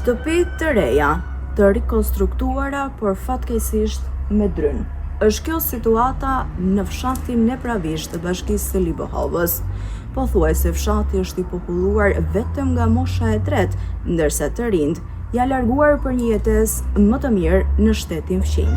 Shtëpi të reja, të rikonstruktuara por fatkeqësisht me drynë. Është kjo situata në fshatin Nepravisht të bashkisë së Libohovës. Pothuajse fshati është i populluar vetëm nga mosha e tretë, ndërsa të rinjt janë larguar për një jetesë më të mirë në shtetin fqinj.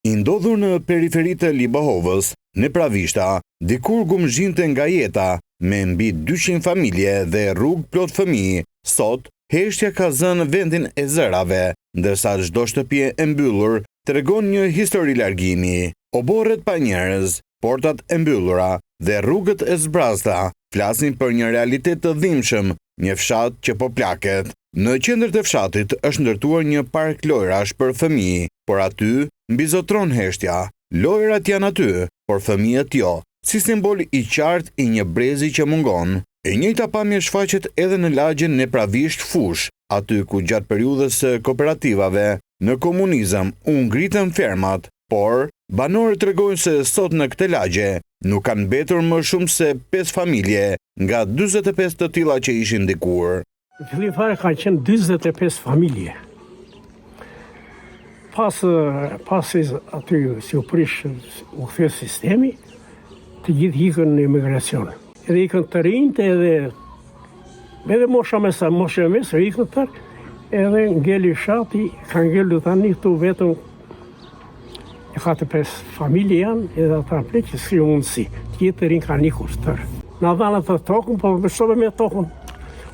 I ndodhur në periferitë të Libohovës, Nepravishta, dikur gumzhinte nga jeta me mbi 200 familje dhe rrugë plot fëmijë, sot heshtja ka zënë vendin e zërave, ndërsa çdo shtëpi e mbyllur tregon një histori largimi. Oborret pa njerëz, portat e mbyllura dhe rrugët e zbrazta flasin për një realitet të dhimbshëm, një fshat që po plaket. Në qendër të fshatit është ndërtuar një park lojrash për fëmijë, por aty mbizotron heshtja. Lojrat janë aty, por fëmijët jo, si simbol i qartë i një brezi që mungon. E njëjta pamje shfaqet edhe në lagjen Nepravisht Fush, aty ku gjatë periudhës së kooperativave në komunizëm u ngritën fermat, por banorët tregojnë se sot në këtë lagje nuk kanë mbetur më shumë se 5 familje nga 45 të tilla që ishin dikur. Në fillim fare ka qenë 45 familje. Pas aty si u prish u kthye sistemi, të gjithë ikën në emigracion. Edhe ikën të rinjt edhe mosha mes ikën tërë, edhe ngeli fshati, ka ngelu tani këtu vetëm 45 familje janë, edhe ata plek që s'ka mundësi. Të gjithë të rinjt kanë ikur tërë. Na dhanë atë tokën, po shtobe me tokën.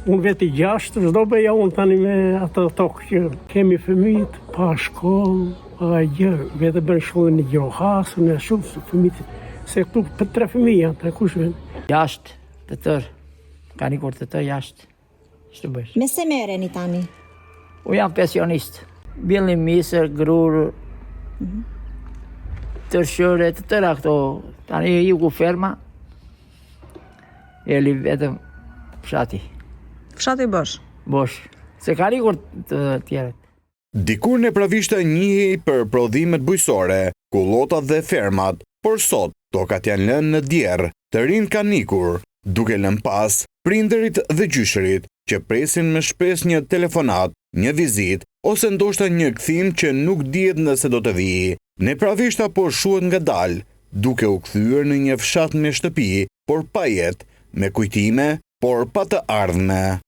Unë veti 6, çdo bëja unë tani me atë tokë që kemi fëmijët pa shkollë, pa gjë, vetë bën shkollën në Gjohasën, në shumë fëmijët, se këtu për 3 fëmijë janë, 3 kush vjen. 6 të tërë, kanë ikur të tërë 6. Ç'të bësh? Me se merreni tani? Unë jam pensionist. Billin misër, grur, tërshëre, të tëra këto. Tani ju ku ferma, eli vetëm fshati. Fshati bosh. Bosh, se ka rikur të tjerët. Dikur Nepravishta njihej për prodhimet bujqësore, kullotat dhe fermat, por sot tokat janë lënë në djerë, të rinjt kanë ikur, duke lënë pas prindërit dhe gjyshërit që presin me shpresë një telefonat, një vizit ose ndoshta një kthim që nuk dihet nëse do të vijë. Nepravishta po shuhet ngadalë, duke u kthyer në një fshat me shtëpi, por pa jetë, me kujtime, por pa të ardhme.